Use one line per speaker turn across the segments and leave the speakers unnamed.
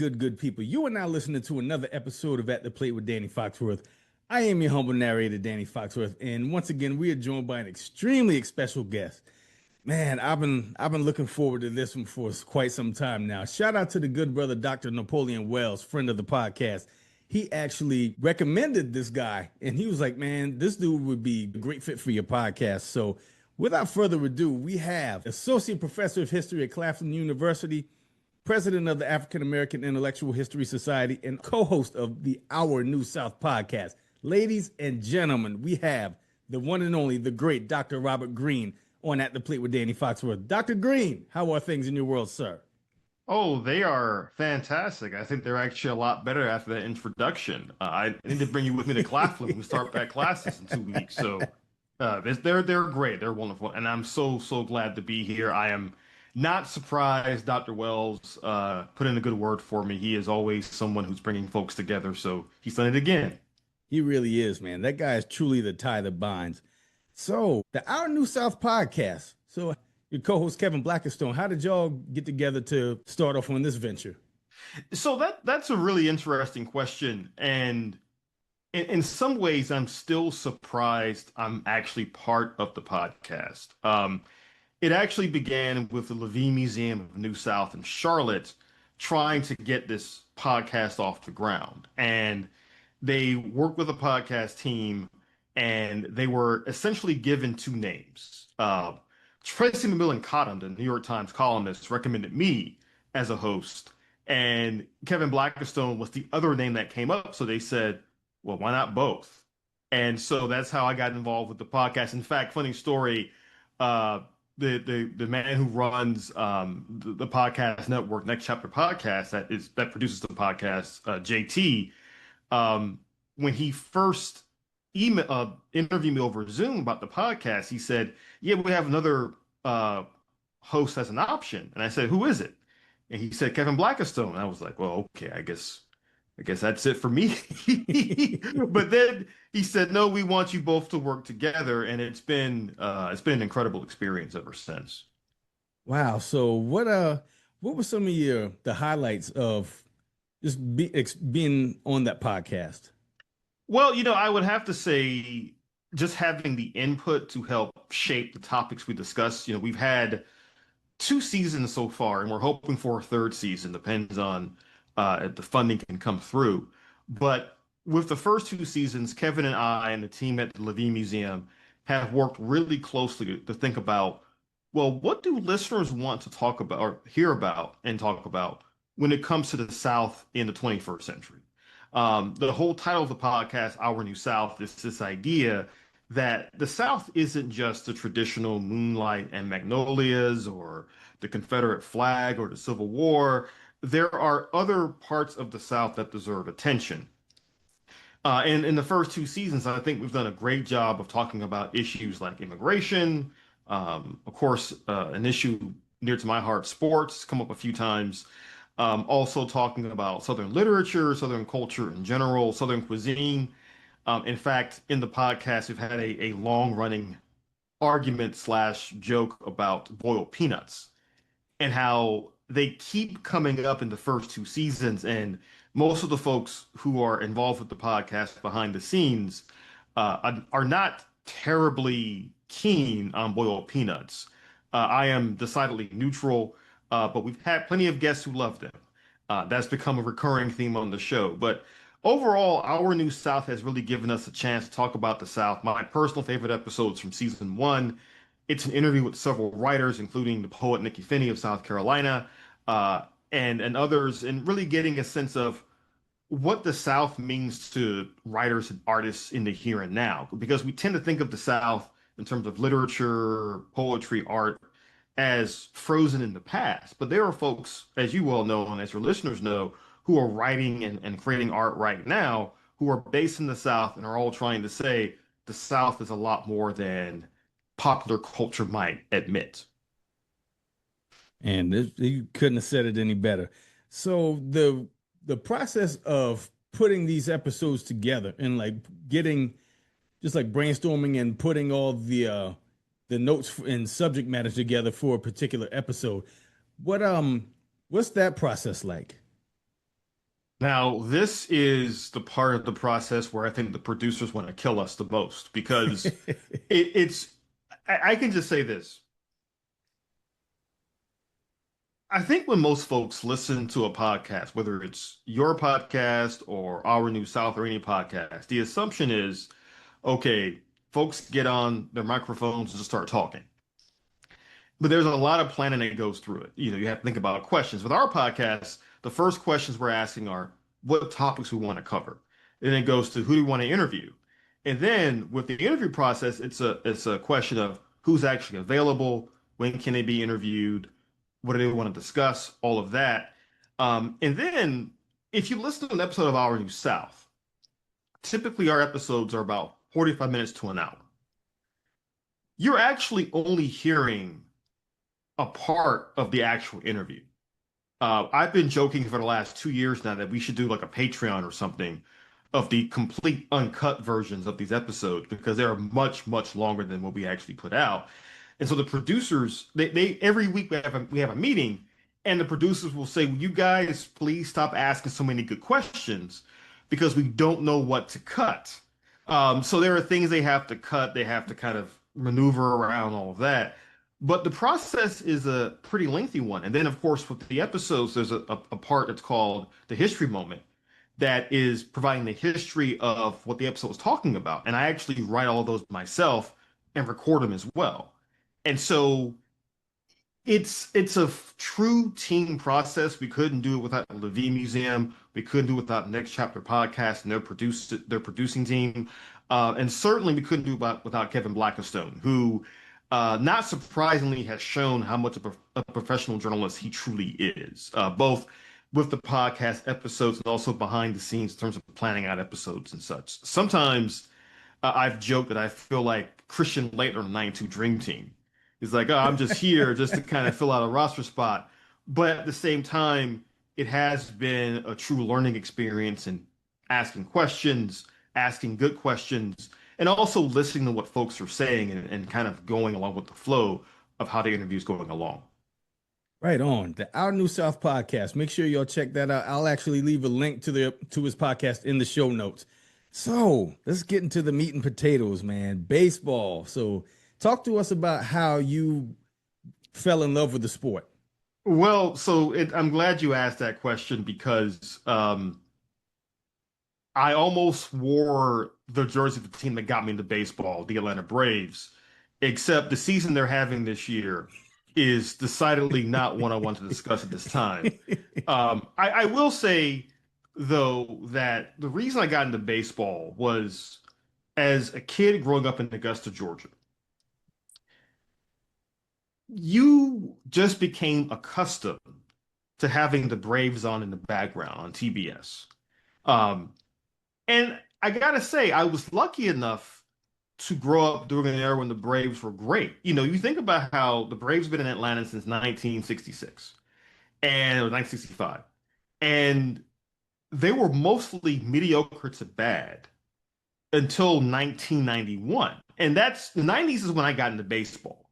good people? You are now listening to another episode of At the Plate with Danny Foxworth. I am your humble narrator, Danny Foxworth, and once again, we are joined by an extremely special guest. Man, I've been looking forward to this one for quite some time now. Shout out to the good brother, Dr. Napoleon Wells, friend of the podcast. He actually recommended this guy, and he was like, "Man, this dude would be a great fit for your podcast." So, without further ado, we have Associate Professor of History at Claflin University, President of the African American Intellectual History Society, and co-host of the Our New South podcast. Ladies and gentlemen, we have the one and only, the great Dr. Robert Greene on At the Plate with Danny Foxworth. Dr. Greene, how are things in your world, sir?
Oh, they are fantastic. I think they're actually a lot better after that introduction. I need to bring you with me to Claflin. We start back classes in 2 weeks. So they're great. They're wonderful. And I'm so glad to be here. I am not surprised Dr. Wells put in a good word for me. He is always someone who's bringing folks together. So he's done it again.
He really is, man. That guy is truly the tie that binds. So the Our New South podcast. So your co-host Kevin Blackistone, how did y'all get together to start off on this venture?
So that's a really interesting question. And in some ways, I'm still surprised I'm actually part of the podcast. It actually began with the Levine Museum of New South in Charlotte trying to get this podcast off the ground. And they worked with a podcast team and they were essentially given two names. Tracy McMillan Cottom, the New York Times columnist, recommended me as a host, and Kevin Blackistone was the other name that came up. So they said, well, why not both? And so that's how I got involved with the podcast. In fact, funny story, the man who runs the podcast network, Next Chapter Podcast, that produces the podcast, JT, when he first interviewed me over Zoom about the podcast, he said, "Yeah, we have another host as an option." And I said, "Who is it?" And he said, "Kevin Blackistone." And I was like, "Well, okay, I guess that's it for me." But then he said, "No, we want you both to work together," and it's been an incredible experience ever since.
Wow. So what were some of the highlights of being on that podcast?
Well, I would have to say just having the input to help shape the topics we discuss. We've had 2 seasons so far, and we're hoping for a third season. Depends on if the funding can come through. But with the first 2 seasons, Kevin and I and the team at the Levine Museum have worked really closely to think about, well, what do listeners want to talk about or hear about and talk about when it comes to the South in the 21st century? The whole title of the podcast, Our New South, is this idea that the South isn't just the traditional moonlight and magnolias or the Confederate flag or the Civil War. There are other parts of the South that deserve attention. And in the first 2 seasons, I think we've done a great job of talking about issues like immigration, of course, an issue near to my heart, sports, come up a few times. Also talking about Southern literature, Southern culture in general, Southern cuisine. In fact, in the podcast, we've had a long-running argument slash joke about boiled peanuts and how they keep coming up in the first 2 seasons. And most of the folks who are involved with the podcast behind the scenes are not terribly keen on boiled peanuts. I am decidedly neutral. But we've had plenty of guests who love them. That's become a recurring theme on the show. But overall, Our New South has really given us a chance to talk about the South. My personal favorite episodes from season 1. It's an interview with several writers, including the poet Nikki Finney of South Carolina, and others, and really getting a sense of what the South means to writers and artists in the here and now. Because we tend to think of the South in terms of literature, poetry, art, as frozen in the past. But there are folks, as you well know, and as your listeners know, who are writing and creating art right now, who are based in the South and are all trying to say the South is a lot more than popular culture might admit.
And you couldn't have said it any better. So the process of putting these episodes together and like getting just like brainstorming and putting all the notes and subject matters together for a particular episode. What's that process like?
Now, this is the part of the process where I think the producers want to kill us the most because it's, I can just say this. I think when most folks listen to a podcast, whether it's your podcast or Our New South or any podcast, the assumption is, okay, folks get on their microphones and just start talking. But there's a lot of planning that goes through it. You have to think about questions. With our podcast, the first questions we're asking are what topics we want to cover. And then it goes to who do we want to interview. And then with the interview process, it's a question of who's actually available, when can they be interviewed, what do they want to discuss, all of that. And then if you listen to an episode of Our New South, typically our episodes are about 45 minutes to an hour. You're actually only hearing a part of the actual interview. I've been joking for the last 2 years now that we should do like a Patreon or something of the complete uncut versions of these episodes because they are much, much longer than what we actually put out. And so the producers, they every week we have a meeting, and the producers will say, "Will you guys please stop asking so many good questions because we don't know what to cut." So there are things they have to cut. They have to kind of maneuver around all of that. But the process is a pretty lengthy one. And then, of course, with the episodes, there's a part that's called the history moment that is providing the history of what the episode was talking about. And I actually write all of those myself and record them as well. And so it's a true team process. We couldn't do it without the Levy Museum. We couldn't do it without Next Chapter Podcast and their producing team. And certainly we couldn't do it without Kevin Blackistone, who not surprisingly has shown how much of a professional journalist he truly is, both with the podcast episodes and also behind the scenes in terms of planning out episodes and such. Sometimes I've joked that I feel like Christian Laettner on the 92 Dream Team. He's like, oh, I'm just here just to kind of fill out a roster spot. But at the same time, it has been a true learning experience and asking questions, asking good questions, and also listening to what folks are saying and kind of going along with the flow of how the interview is going along.
Right on. The Our New South podcast. Make sure y'all check that out. I'll actually leave a link to his podcast in the show notes. So let's get into the meat and potatoes, man. Baseball. So talk to us about how you fell in love with the sport.
Well, I'm glad you asked that question because I almost wore the jersey of the team that got me into baseball, the Atlanta Braves, except the season they're having this year is decidedly not one I want to discuss at this time. I will say, though, that the reason I got into baseball was as a kid growing up in Augusta, Georgia, you just became accustomed to having the Braves on in the background on TBS. Um, And I gotta say, I was lucky enough to grow up during an era when the Braves were great. You think about how the Braves have been in Atlanta since 1966 and or 1965, and they were mostly mediocre to bad until 1991. And that's the 90s is when I got into baseball.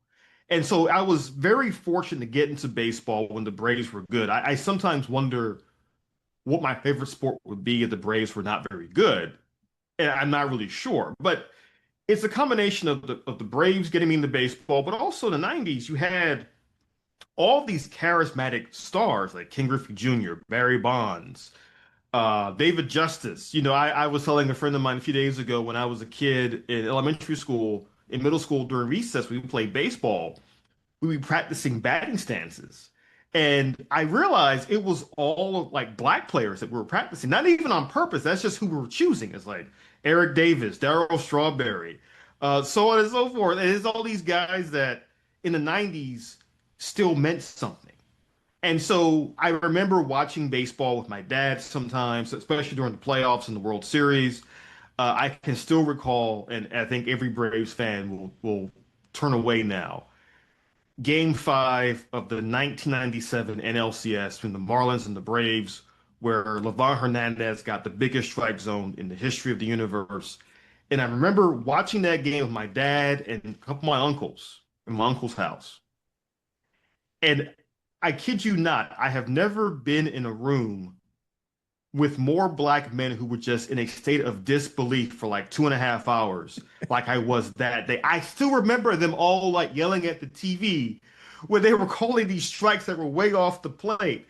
And so I was very fortunate to get into baseball when the Braves were good. I sometimes wonder what my favorite sport would be if the Braves were not very good, and I'm not really sure. But it's a combination of the Braves getting me into baseball, but also in the 90s, you had all these charismatic stars like Ken Griffey Jr., Barry Bonds, David Justice. I was telling a friend of mine a few days ago when I was a kid in elementary school, in middle school during recess, we played baseball. We would be practicing batting stances. And I realized it was all like black players that we were practicing, not even on purpose. That's just who we were choosing. It's like Eric Davis, Darryl Strawberry, so on and so forth. And it's all these guys that in the 90s still meant something. And so I remember watching baseball with my dad sometimes, especially during the playoffs and the World Series. I can still recall, and I think every Braves fan will turn away now Game 5 of the 1997 NLCS between the Marlins and the Braves, where Livan Hernandez got the biggest strike zone in the history of the universe. And I remember watching that game with my dad and a couple of my uncles in my uncle's house. And I kid you not, I have never been in a room with more black men who were just in a state of disbelief for like 2.5 hours, like I was that day. I still remember them all like yelling at the TV when they were calling these strikes that were way off the plate.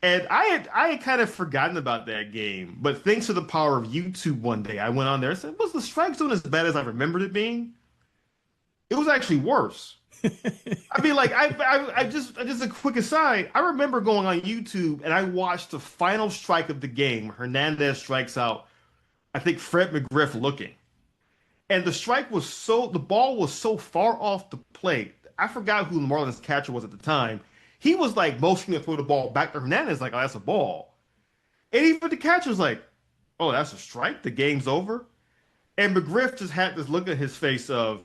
And I had kind of forgotten about that game, but thanks to the power of YouTube, one day I went on there and said, "Was the strike zone as bad as I remembered it being?" It was actually worse. I mean, like I just a quick aside. I remember going on YouTube and I watched the final strike of the game. Hernandez strikes out, I think Fred McGriff looking, and the ball was so far off the plate. I forgot who the Marlins catcher was at the time. He was like motioning to throw the ball back to Hernandez, like, "Oh, that's a ball." And even the catcher's like, "Oh, that's a strike. The game's over." And McGriff just had this look at his face of,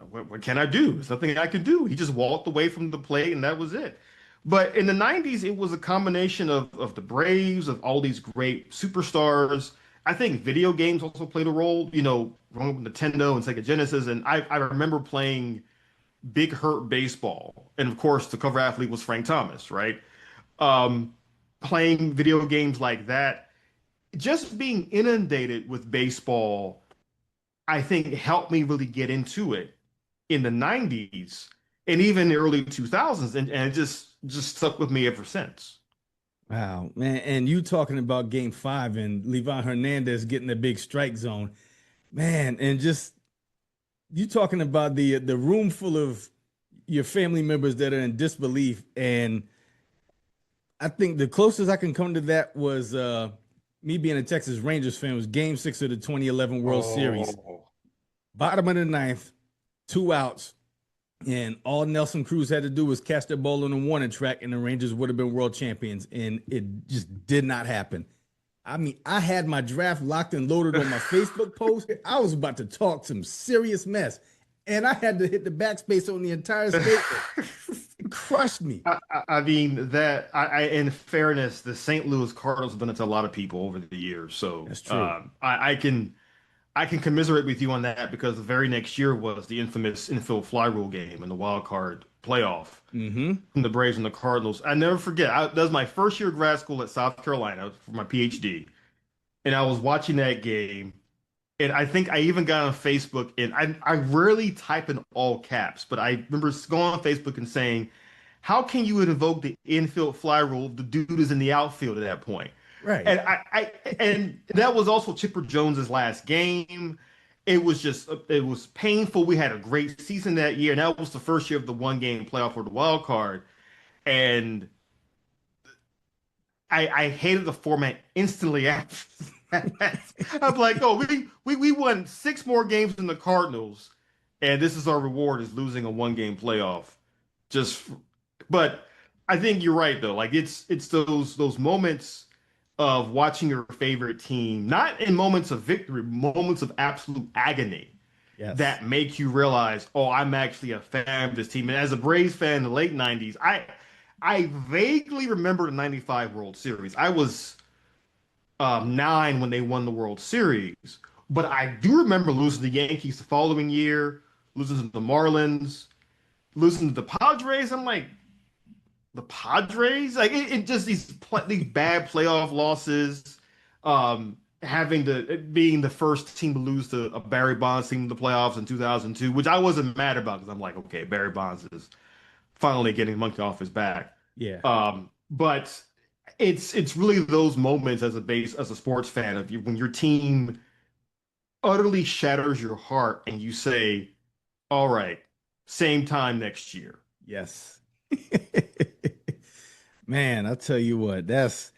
what can I do? There's nothing I can do. He just walked away from the plate and that was it. But in the 90s, it was a combination of the Braves, of all these great superstars. I think video games also played a role, growing up with Nintendo and Sega Genesis. And I remember playing Big Hurt Baseball. And of course, the cover athlete was Frank Thomas, right? Um, Playing video games like that, just being inundated with baseball, I think helped me really get into it in the 90s and even the early 2000s, and it just stuck with me ever since.
Wow, man. And you talking about game five and Levan Hernandez getting the big strike zone, man, and just you talking about the room full of your family members that are in disbelief. And I think the closest I can come to that was me being a Texas Rangers fan was game six of the 2011 World Series.
Oh,
Bottom of the ninth, two outs. And all Nelson Cruz had to do was catch the ball on the warning track, and the Rangers would have been world champions. And it just did not happen. I mean, I had my draft locked and loaded on my Facebook post. I was about to talk some serious mess, and I had to hit the backspace on the entire statement. It crushed me.
I mean in fairness, the St. Louis Cardinals have done it to a lot of people over the years. So
That's true.
I can commiserate with you on that because the very next year was the infamous infield fly rule game in the wild card playoff
Mm-hmm.
from the Braves and the Cardinals. I never forget. That was my first year of grad school at South Carolina for my PhD, and I was watching that game. And I think I even got on Facebook, and I rarely type in all caps, but I remember going on Facebook and saying, "How can you invoke the infield fly rule if the dude is in the outfield at that point?"
Right.
And that was also Chipper Jones's last game. It was painful. We had a great season that year, and that was the first year of the one game playoff for the wild card. And I hated the format instantly after that. I'm like, "Oh, we won six more games than the Cardinals, and this is our reward is losing a one game playoff." Just, but I think you're right though. Like it's those moments of watching your favorite team, not in moments of victory, moments of absolute agony
Yes.
that make you realize, "Oh, I'm actually a fan of this team." And as a Braves fan in the late 90s, I vaguely remember the 95 World Series. I was 9 when they won the World Series, but I do remember losing the Yankees the following year, losing to the Marlins, losing to the Padres. I'm like, the Padres, like it just these bad playoff losses, having to being the first team to lose to a Barry Bonds team in the playoffs in 2002, which I wasn't mad about because I'm like, okay, Barry Bonds is finally getting the monkey off his back.
Yeah.
But it's really those moments as a sports fan of you when your team utterly shatters your heart and you say, "All right, same time next year."
Yes. Man, I tell you what, that's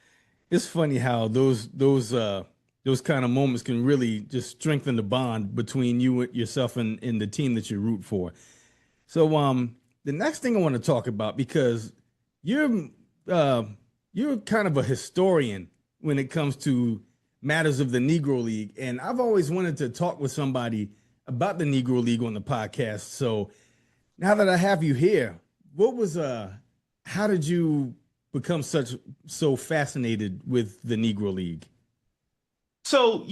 it's funny how those kind of moments can really just strengthen the bond between you and yourself and the team that you root for. So the next thing I want to talk about because you're uh you're kind of a historian when it comes to matters of the Negro League, and I've always wanted to talk with somebody about the Negro League on the podcast. So now that I have you here, what was how did you become so fascinated with the Negro League?
So,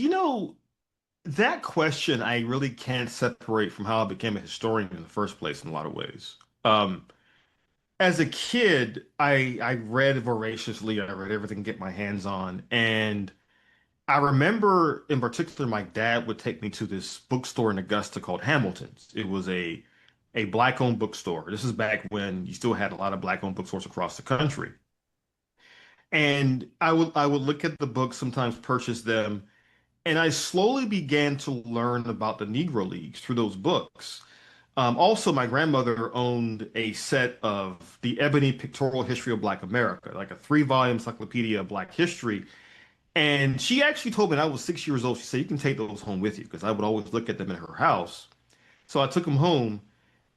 that question I really can't separate from how I became a historian in the first place in a lot of ways. Um, as a kid, I read voraciously. I read everything to get my hands on, and I remember in particular, my dad would take me to this bookstore in Augusta called Hamilton's. It was a black-owned bookstore. This is back when you still had a lot of black-owned bookstores across the country. And I would look at the books, sometimes purchase them, and I slowly began to learn about the Negro Leagues through those books. Also, my grandmother owned a set of the Ebony Pictorial History of Black America, like a three-volume encyclopedia of Black history. And she actually told me when I was 6 years old, she said, you can take those home with you because I would always look at them in her house. So I took them home.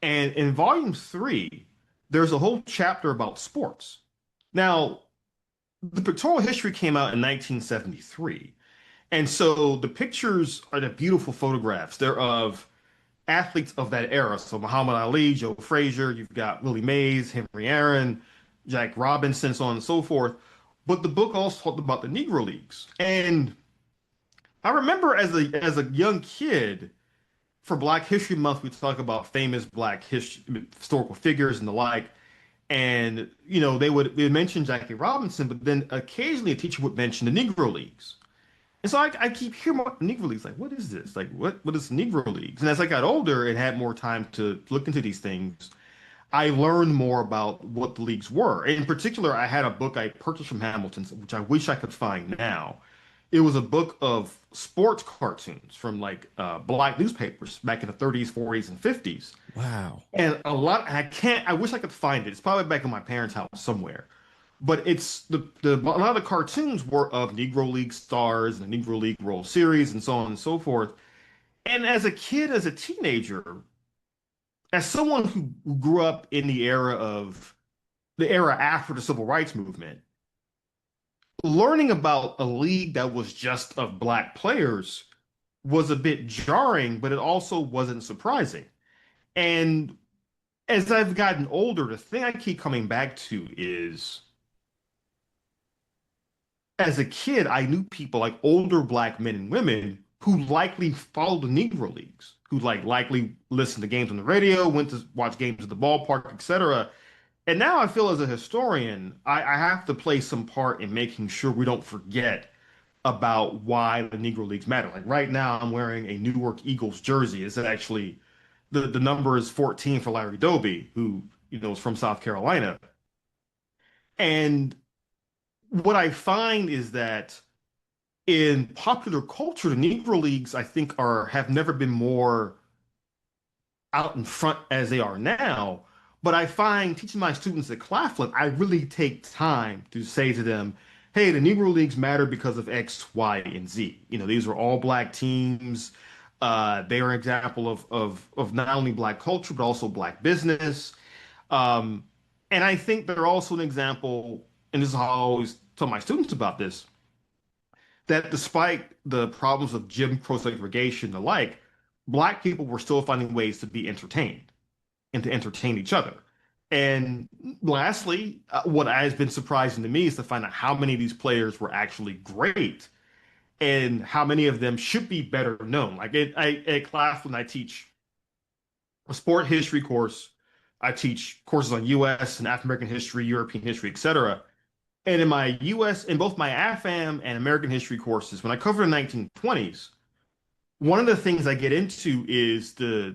And in volume three, there's a whole chapter about sports. Now, the pictorial history came out in 1973. And so the pictures are the beautiful photographs. They're of athletes of that era. So Muhammad Ali, Joe Frazier, you've got Willie Mays, Henry Aaron, Jack Robinson, so on and so forth. But the book also talked about the Negro Leagues. And I remember as a young kid, for Black History Month, we talk about famous Black history, historical figures and the like. And they would mention Jackie Robinson, but then occasionally a teacher would mention the Negro Leagues. And so I keep hearing about the Negro Leagues. Like, what is this? Like, what is the Negro Leagues? And as I got older and had more time to look into these things, I learned more about what the leagues were. In particular, I had a book I purchased from Hamilton's, which I wish I could find now. It was a book of sports cartoons from like black newspapers back in the 30s, 40s, and 50s.
Wow.
And I wish I could find it. It's probably back in my parents' house somewhere. But it's a lot of the cartoons were of Negro League stars and the Negro League World Series and so on and so forth. And as a kid, as a teenager, as someone who grew up in the era after the civil rights movement, learning about a league that was just of black players was a bit jarring, but it also wasn't surprising. And as I've gotten older, the thing I keep coming back to is as a kid, I knew people like older black men and women who likely followed the Negro Leagues, who likely listened to games on the radio, went to watch games at the ballpark, etc. And now I feel as a historian, I have to play some part in making sure we don't forget about why the Negro Leagues matter. Like right now, I'm wearing a Newark Eagles jersey. It's actually the number is 14 for Larry Doby, who is from South Carolina. And what I find is that in popular culture, the Negro Leagues, I think, have never been more out in front as they are now. But I find teaching my students at Claflin, I really take time to say to them, hey, the Negro Leagues matter because of X, Y, and Z. These are all black teams. They are an example of not only black culture, but also black business. And I think they're also an example, and this is how I always tell my students about this, that despite the problems of Jim Crow segregation and the like, black people were still finding ways to be entertained and to entertain each other. And lastly, what has been surprising to me is to find out how many of these players were actually great and how many of them should be better known. Like at Claflin, I teach a sport history course. I teach courses on U.S. and African American history, European history, etc. And in both my AFAM and American history courses, when I cover the 1920s, one of the things I get into is the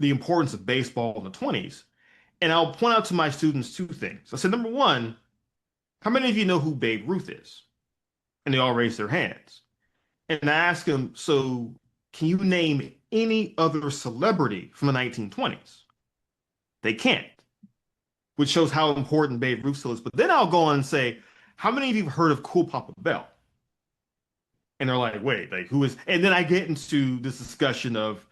importance of baseball in the 20s. And I'll point out to my students two things. I said, number one, how many of you know who Babe Ruth is? And they all raise their hands. And I ask them, so can you name any other celebrity from the 1920s? They can't, which shows how important Babe Ruth still is. But then I'll go on and say, how many of you have heard of Cool Papa Bell? And they're like, wait, like who is? And then I get into this discussion of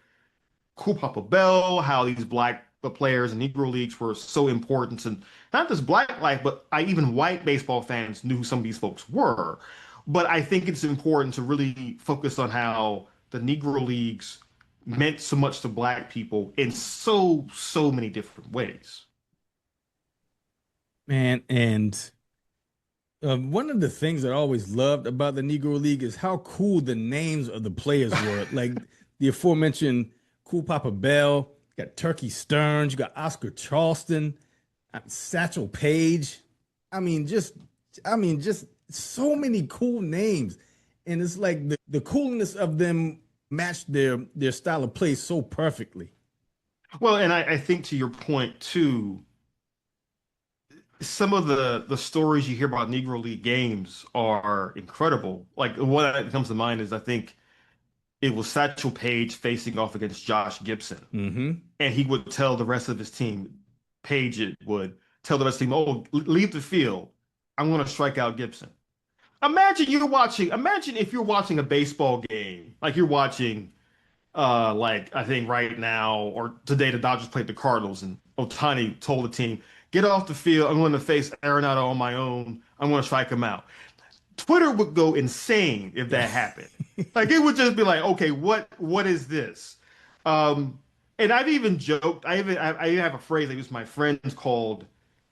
Cool Papa Bell, how these black players and Negro Leagues were so important and not just black life, but even white baseball fans knew who some of these folks were. But I think it's important to really focus on how the Negro Leagues meant so much to black people in so many different ways.
Man, and one of the things that I always loved about the Negro League is how cool the names of the players were. Like the aforementioned Cool Papa Bell, you got Turkey Stearns, you got Oscar Charleston. Satchel Paige. I mean, just just so many cool names. And it's like the coolness of them matched their style of play so perfectly.
Well, and I think to your point too, some of the stories you hear about Negro League games are incredible. Like one that comes to mind is I think it was Satchel Paige facing off against Josh Gibson,
Hmm.
and he would tell the rest of his team, Paige it would tell the rest of the team, "Oh, leave the field. I'm going to strike out Gibson." Imagine if you're watching a baseball game, like you're watching like I think right now or today the Dodgers played the Cardinals and Ohtani told the team, "Get off the field. I'm going to face Arenado on my own. I'm going to strike him out." Twitter would go insane if
Yeah.
that happened. Like it would just be like, "Okay, what is this?" Um, and I've even joked. I even have a phrase I use with my friends called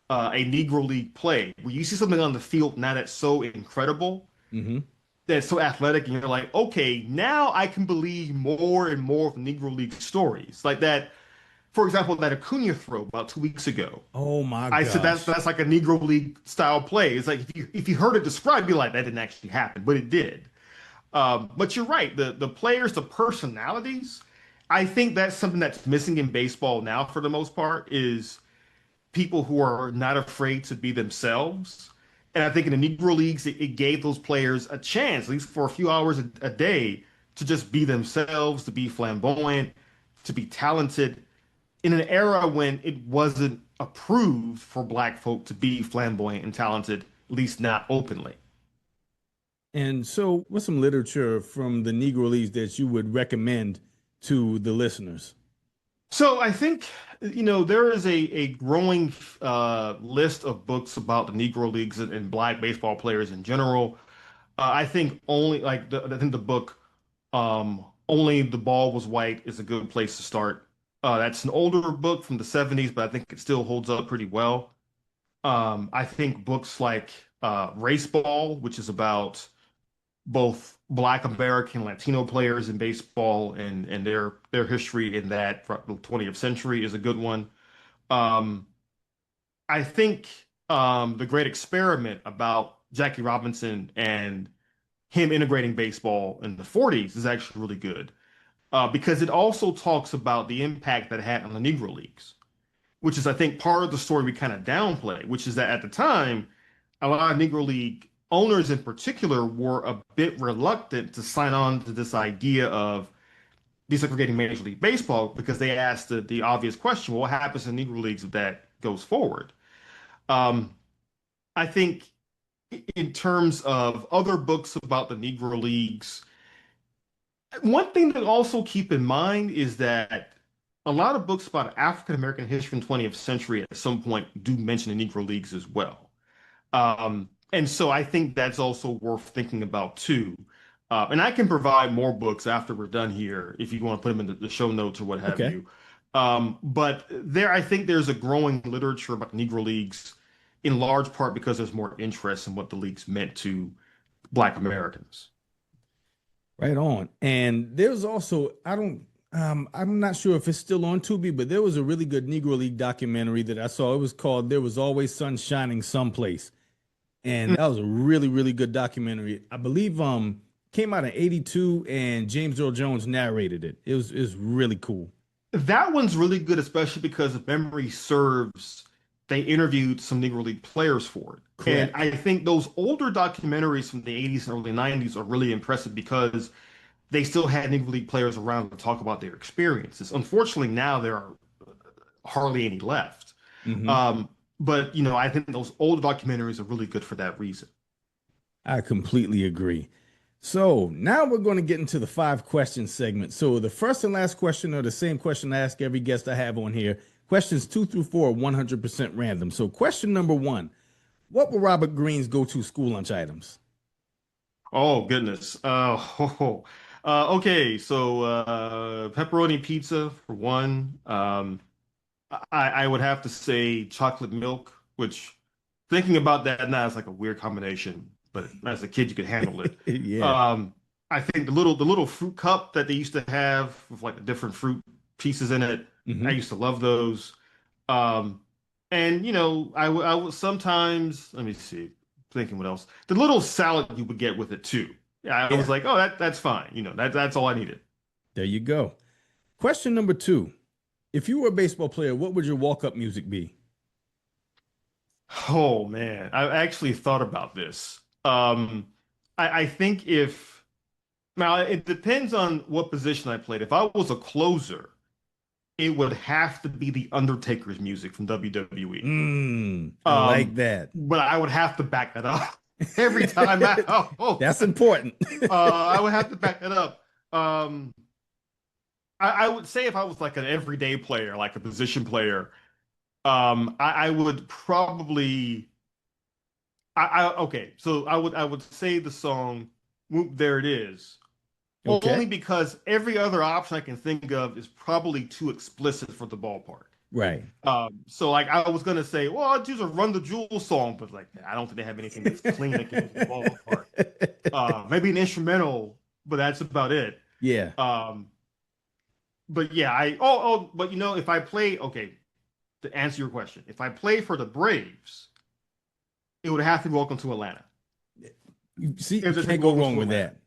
a Negro League play, where you see something on the field now that's so incredible,
Hmm.
that's so athletic, and you're like, okay, now I can believe more and more of the Negro League stories. Like that, for example, that Acuna throw about 2 weeks ago.
Oh my
I said that's
gosh.
that's like a Negro League style play. It's like if you heard it described, you're like, that didn't actually happen, but it did. But you're right, the players, the personalities, I think that's something that's missing in baseball now for the most part is people who are not afraid to be themselves. And I think in the Negro Leagues, it gave those players a chance, at least for a few hours a day, to just be themselves, to be flamboyant, to be talented in an era when it wasn't approved for black folk to be flamboyant and talented, at least not openly.
And so, what's some literature from the Negro Leagues that you would recommend to the listeners?
So I think, there is a growing list of books about the Negro Leagues and black baseball players in general. I think I think the book Only the Ball Was White is a good place to start. That's an older book from the 70s, but I think it still holds up pretty well. I think books like Race Ball, which is about both Black American Latino players in baseball and their history in that from the 20th century is a good one. Um, I think The Great Experiment about Jackie Robinson and him integrating baseball in the 40s is actually really good because it also talks about the impact that it had on the Negro Leagues, which is, I think, part of the story we kind of downplay, which is that at the time, a lot of Negro League owners in particular were a bit reluctant to sign on to this idea of desegregating Major League Baseball because they asked the obvious question, well, what happens in Negro Leagues if that goes forward? Um, I think in terms of other books about the Negro Leagues, one thing to also keep in mind is that a lot of books about African American history in the 20th century at some point do mention the Negro Leagues as well. And so I think that's also worth thinking about too. And I can provide more books after we're done here if you want to put them in the show notes or what have
Okay.
you. But I think there's a growing literature about Negro Leagues in large part because there's more interest in what the leagues meant to Black Americans.
Right on. And there's also, I'm not sure if it's still on Tubi, but there was a really good Negro League documentary that I saw. It was called There Was Always Sun Shining Someplace. And that was a really, really good documentary. I believe came out in 82 and James Earl Jones narrated it. It was really cool.
That one's really good, especially because if memory serves, they interviewed some Negro League players for it. And
Correct.
I think those older documentaries from the 80s and early 90s are really impressive because they still had Negro League players around to talk about their experiences. Unfortunately, now there are hardly any left.
Hmm.
Um, but I think those old documentaries are really good for that reason.
I completely agree. So now we're going to get into the 5 question segment. So the first and last question are the same question I ask every guest I have on here. Questions 2 through 4 are 100% random. So question number 1, what were Robert Greene's go-to school lunch items?
Oh goodness. Okay, so pepperoni pizza for one. I would have to say chocolate milk, which thinking about that now is like a weird combination, but as a kid you could handle it.
Yeah.
Um, I think the little fruit cup that they used to have with like the different fruit pieces in it. I
Hmm.
used to love those. Um, And I would sometimes, let me see, thinking what else. The little salad you would get with it too. Yeah, I was
Yeah,
like, oh, that's fine. That's all I needed.
there you go. Question number two. If you were a baseball player, what would your walk-up music be?
Oh man, I actually thought about this. I think if now it depends on what position I played. If I was a closer, it would have to be the Undertaker's music from WWE.
I like
Um,
that.
but I would have to back that up every time I oh,
That's important.
I would have to back that up. Um, I would say if I was like an everyday player, like a position player, I would probably okay, so I would say the song "Whoop There It Is," only
Okay.
because every other option I can think of is probably too explicit for the ballpark.
Right.
So like I was gonna say, well, I'd use a Run the Jewels song, but like I don't think they have anything that's clean that can hit the ballpark. Maybe an instrumental, but that's about it.
Yeah.
Um, but yeah, but if I play, okay, to answer your question, if I play for the Braves, it would have to be Welcome to Atlanta.
See,
It
you
would just be
can't go
Welcome
wrong
to
with
Atlanta.
that.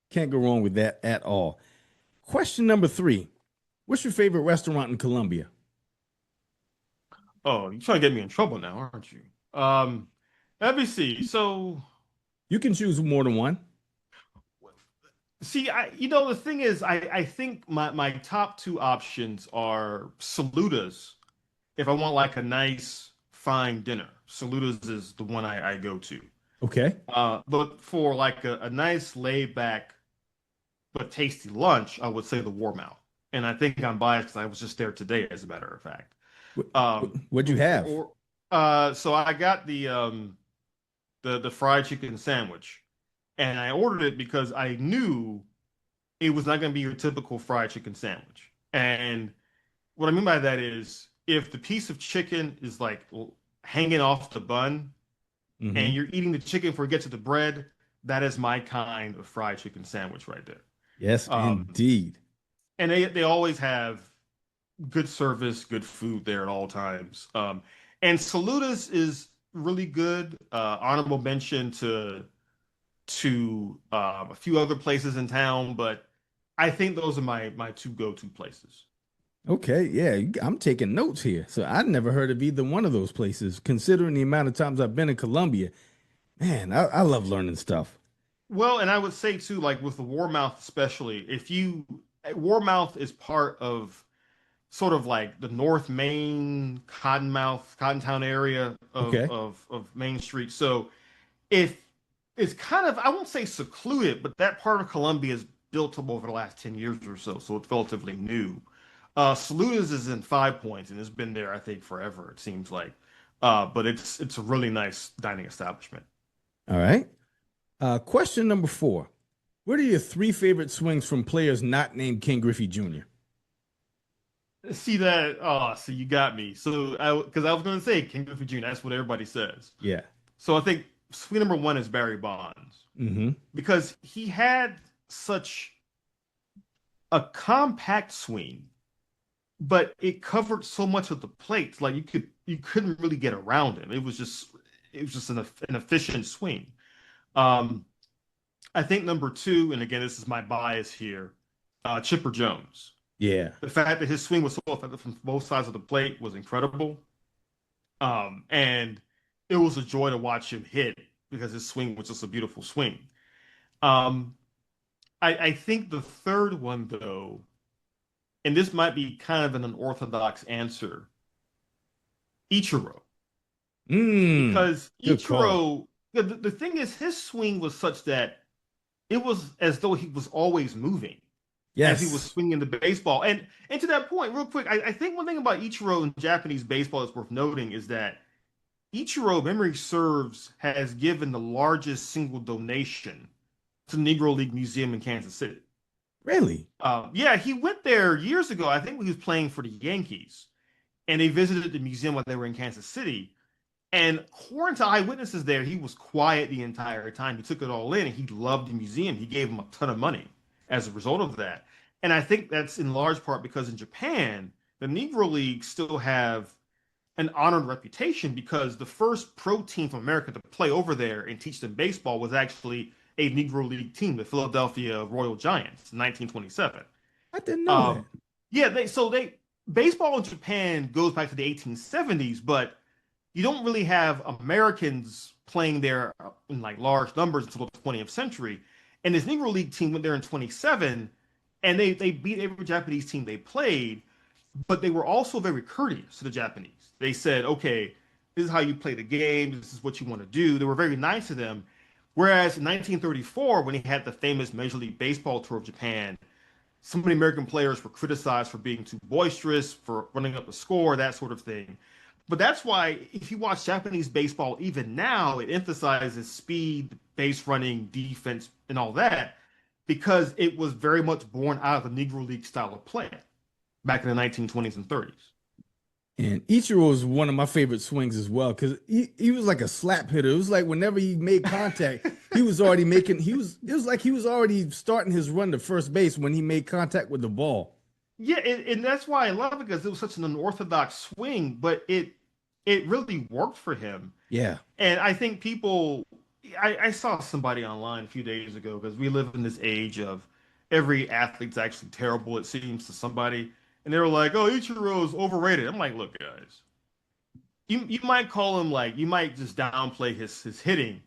Can't go wrong with that at all. Question number three. What's your favorite restaurant in Colombia?
Oh, you're trying to get me in trouble now, aren't you? Let me see. So,
You can choose more than one.
see, the thing is, I think my top two options are Saludas if I want like a nice fine dinner. Saludas is the one I go to.
Okay.
But for like a nice laid back but tasty lunch, I would say the Warmouth. And I think I'm biased because I was just there today, as a matter of fact.
What'd you have?
So I got the fried chicken sandwich, and I ordered it because I knew it was not going to be your typical fried chicken sandwich. And what I mean by that is, if the piece of chicken is like hanging off the bun, and
Hmm.
you're eating the chicken before it gets to the bread, that is my kind of fried chicken sandwich right there.
Yes,
Um,
indeed.
and they always have good service, good food there at all times. And Saludas is really good. Honorable mention to a few other places in town, but I think those are my two go-to places.
Okay, yeah, I'm taking notes here. So I never heard of either one of those places. Considering the amount of times I've been in Colombia, man, I love learning stuff.
Well, and I would say too, like with the Warmouth especially, if you Warmouth is part of sort of like the North Main Cottonmouth, Cottontown area of
Okay,
of of Main Street. So if it's kind of, I won't say secluded, but that part of Colombia is built up over the last 10 years or so, so it's relatively new. Saludas is in Five Points and it's been there, I think, forever, it seems like. But it's a really nice dining establishment.
all right. Question number four. What are your three favorite swings from players not named Ken Griffey Jr.?
See that? Oh, so you got me. So because I was going to say King Griffey Jr., that's what everybody says.
Yeah.
So I think swing number one is Barry Bonds
Mm-hmm.
because he had such a compact swing, but it covered so much of the plate, like you couldn't really get around him. It was just an efficient swing. Um, I think number two, and again, this is my bias here, Chipper Jones.
Yeah.
The fact that his swing was so effective from both sides of the plate was incredible. And it was a joy to watch him hit because his swing was just a beautiful swing. Um, I think the third one, though, and this might be kind of an unorthodox answer, Ichiro. Because
Good call.
Ichiro, the thing is, his swing was such that it was as though he was always moving as he was
Yes.
swinging the baseball. And to that point, real quick, I think one thing about Ichiro in Japanese baseball that's worth noting is that Ichiro, memory serves, has given the largest single donation to the Negro League Museum in Kansas City.
Really?
Yeah, he went there years ago. I think he was playing for the Yankees, and they visited the museum while they were in Kansas City. And according to eyewitnesses there, he was quiet the entire time. He took it all in, and he loved the museum. He gave him a ton of money as a result of that. And I think that's in large part because in Japan, the Negro League still have an honored reputation because the first pro team from America to play over there and teach them baseball was actually a Negro League team, the Philadelphia Royal Giants, in 1927.
I didn't know that.
Um, yeah, they baseball in Japan goes back to the 1870s, but you don't really have Americans playing there in like large numbers until the 20th century. And this Negro League team went there in 27, and they beat every Japanese team they played, but they were also very courteous to the Japanese. They said, okay, this is how you play the game, this is what you want to do. They were very nice to them. Whereas in 1934, when he had the famous Major League Baseball tour of Japan, some of the American players were criticized for being too boisterous, for running up the score, that sort of thing. But that's why if you watch Japanese baseball, even now, it emphasizes speed, base running, defense, and all that, because it was very much born out of the Negro League style of play back in the 1920s and 30s.
And Ichiro was one of my favorite swings as well because he was like a slap hitter. It was like whenever he made contact, he was already making it was like he was already starting his run to first base when he made contact with the ball.
Yeah, and that's why I love it because it was such an unorthodox swing, but it really worked for him.
Yeah.
And I think I saw somebody online a few days ago because we live in this age of every athlete's actually terrible, it seems, to somebody. And they were like, oh, Ichiro's overrated. I'm like, look, guys, you might call him like, you might just downplay his hitting,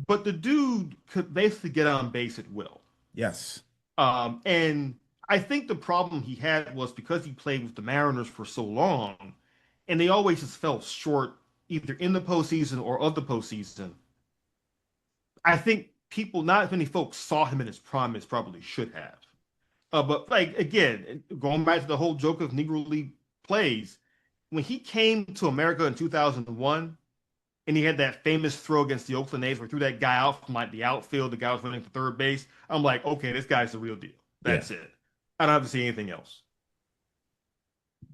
but the dude could basically get on base at will.
Yes.
And I think the problem he had was because he played with the Mariners for so long, and they always just fell short either in the postseason or of the postseason. I think people, not as many folks, saw him in his prime as probably should have. But like again, going back to the whole joke of Negro League plays, when he came to America in 2001, and he had that famous throw against the Oakland A's where he threw that guy out from like the outfield, the guy was running to third base. I'm like, okay, this guy's the real deal.
Yeah.
That's it. I don't have to see anything else.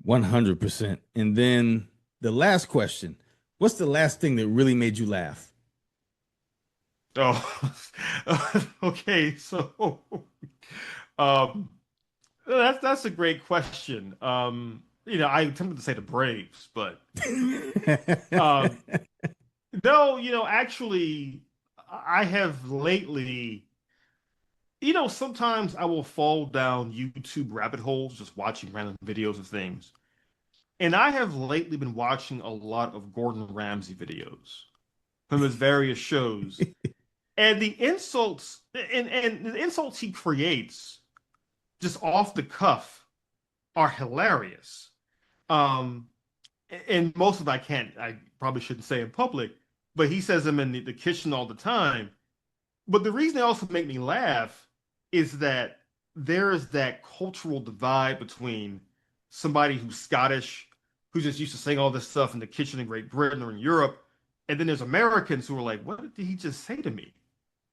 100%. And then the last question, what's the last thing that really made you laugh?
Oh, okay. So, um, that's a great question. I attempted to say the Braves, but um, no, actually, I have lately, sometimes I will fall down YouTube rabbit holes just watching random videos of things. And I have lately been watching a lot of Gordon Ramsay videos from his various shows. And the insults he creates just off the cuff are hilarious. Um, and most of it I probably shouldn't say in public, but he says them in the kitchen all the time. But the reason they also make me laugh is that there is that cultural divide between somebody who's Scottish, who's just used to saying all this stuff in the kitchen in Great Britain or in Europe, and then there's Americans who are like, "What did he just say to me?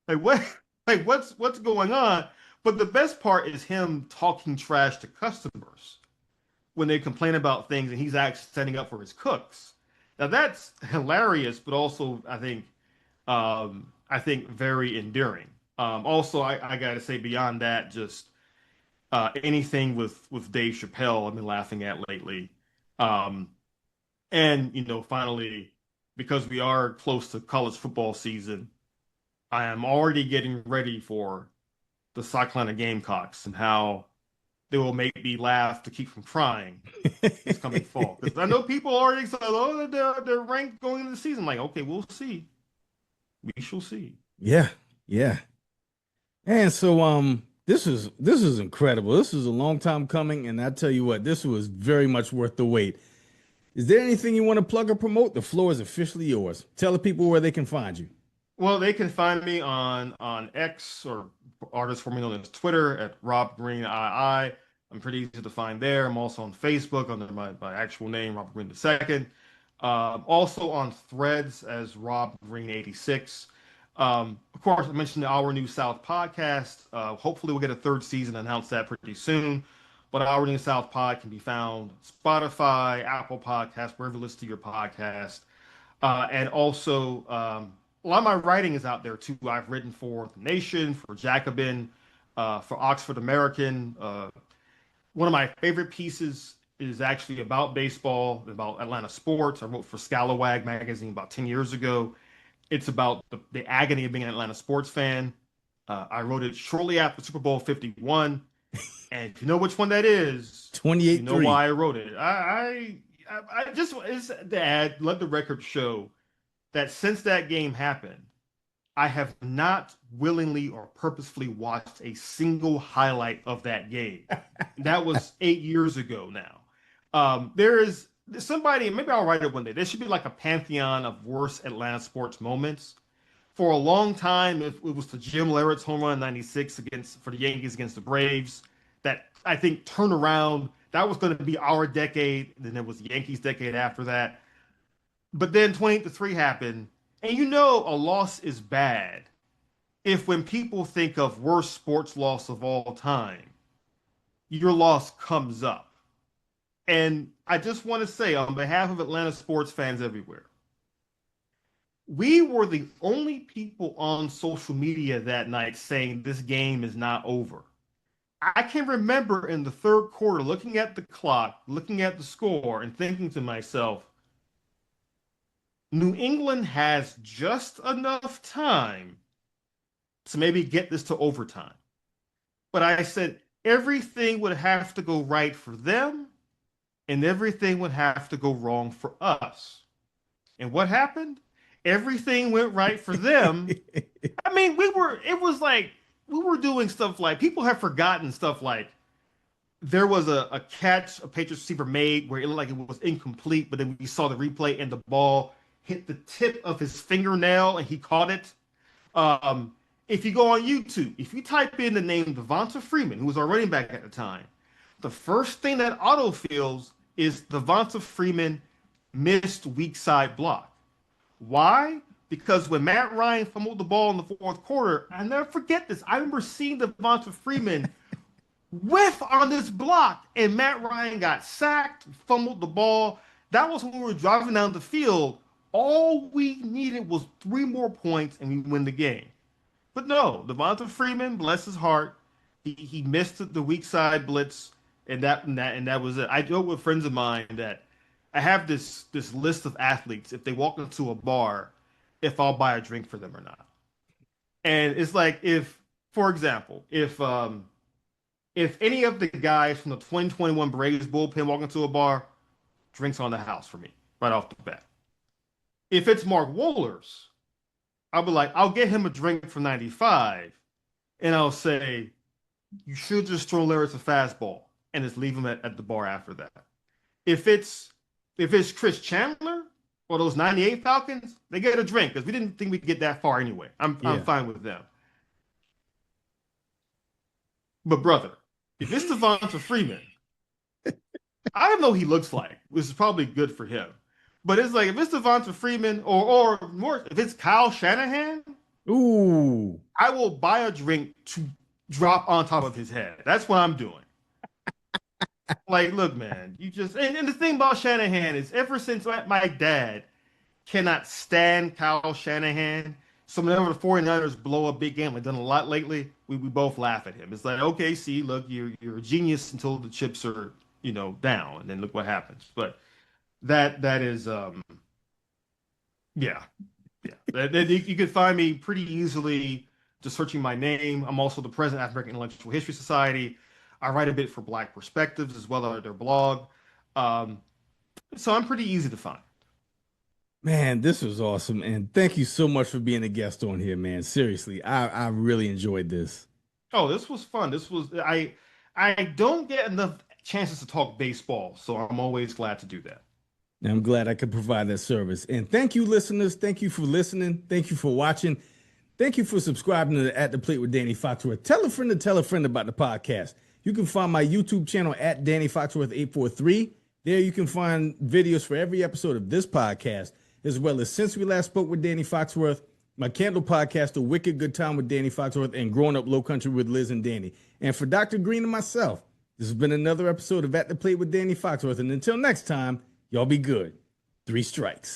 Like what? Like what's going on?" But the best part is him talking trash to customers when they complain about things, and he's actually setting up for his cooks. Now that's hilarious, but also I think very endearing. Also, I got to say beyond that, just anything with Dave Chappelle I've been laughing at lately. Um, and finally, because we are close to college football season, I am already getting ready for the South Carolina Gamecocks and how they will make me laugh to keep from crying this coming fall. Because I know people already said, "Oh, they're ranked going into the season." I'm like, okay, we'll see. We shall see.
Yeah. Yeah. And so this is incredible. This is a long time coming, and I tell you what, this was very much worth the wait. Is there anything you want to plug or promote? The floor is officially yours. Tell the people where they can find you.
Well, they can find me on X, or artist formerly known as Twitter, at Rob Greene II. I'm pretty easy to find there. I'm also on Facebook under my actual name, Rob Greene II. Also on Threads as Rob Greene 86. Of course, I mentioned the Our New South podcast. Hopefully, we'll get a third season, announce that pretty soon. But Our New South pod can be found Spotify, Apple Podcasts, wherever you listen to your podcast. And also, a lot of my writing is out there too. I've written for The Nation, for Jacobin, for Oxford American. One of my favorite pieces is actually about baseball, about Atlanta sports. I wrote for Scalawag magazine about 10 years ago. It's about the agony of being an Atlanta sports fan. I wrote it shortly after Super Bowl 51. And if you know which one that is, you know
28-3.
why I wrote it. I just, it's the ad, let the record show that since that game happened, I have not willingly or purposefully watched a single highlight of that game. That was 8 years ago now. There is somebody, maybe I'll write it one day. There should be like a pantheon of worst Atlanta sports moments. For a long time, it was the Jim Leyrit's home run in '96 against for the Yankees against the Braves that I think turned around. That was going to be our decade. Then there was the Yankees decade after that. But then 28-3 happened, and you know a loss is bad if when people think of worst sports loss of all time, your loss comes up. And I just want to say, on behalf of Atlanta sports fans everywhere, we were the only people on social media that night saying this game is not over. I can remember in the third quarter looking at the clock, looking at the score, and thinking to myself, New England has just enough time to maybe get this to overtime. But I said everything would have to go right for them, and everything would have to go wrong for us. And what happened? Everything went right for them. I mean, it was like, we were doing stuff like, people have forgotten stuff like, there was a catch a Patriots receiver made where it looked like it was incomplete, but then we saw the replay and the ball hit the tip of his fingernail and he caught it. If you go on YouTube, if you type in the name Devonta Freeman, who was our running back at the time, the first thing that autofills is Devonta Freeman missed weak side block. Why? Because when Matt Ryan fumbled the ball in the fourth quarter, I never forget this. I remember seeing Devonta Freeman whiff on this block, and Matt Ryan got sacked, fumbled the ball. That was when we were driving down the field. All we needed was 3 more points, and we win the game. But no, Devonta Freeman, bless his heart, he missed the weak side blitz, and that was it. I joke with friends of mine that I have this list of athletes, if they walk into a bar, if I'll buy a drink for them or not. And it's like, if, for example, if any of the guys from the 2021 Braves bullpen walk into a bar, drinks on the house for me, right off the bat. If it's Mark Wohlers, I'll be like, I'll get him a drink for 95, and I'll say, you should just throw Larry a fastball and just leave him at the bar after that. If it's Chris Chandler or those 98 Falcons, they get a drink because we didn't think we could get that far anyway. I'm fine with them. But brother, if it's Devonta Freeman, I don't know what he looks like, which is probably good for him. But it's like, if it's Devonta Freeman or more, if it's Kyle Shanahan,
Ooh,
I will buy a drink to drop on top of his head. That's what I'm doing. Like, look, man, you just, and the thing about Shanahan is ever since my dad cannot stand Kyle Shanahan, so whenever the 49ers blow a big game, I've done a lot lately, we both laugh at him. It's like, okay, see, look, you're a genius until the chips are, down, and then look what happens. But that is, yeah. You can find me pretty easily just searching my name. I'm also the president of African Intellectual History Society. I write a bit for Black Perspectives as well as their blog. So I'm pretty easy to find.
man, this was awesome. And thank you so much for being a guest on here, man. Seriously, I really enjoyed this.
Oh, this was fun. I don't get enough chances to talk baseball, so I'm always glad to do that.
And I'm glad I could provide that service. And thank you, listeners. Thank you for listening. Thank you for watching. Thank you for subscribing to At the Plate with Danny Foxworth. Tell a friend to tell a friend about the podcast. You can find my YouTube channel at Danny Foxworth 843. There you can find videos for every episode of this podcast, as well as Since We Last Spoke with Danny Foxworth, my Candle podcast, A Wicked Good Time with Danny Foxworth, and Growing Up Low Country with Liz and Danny. And for Dr. Greene and myself, this has been another episode of At the Plate with Danny Foxworth. And until next time, y'all be good. 3 strikes.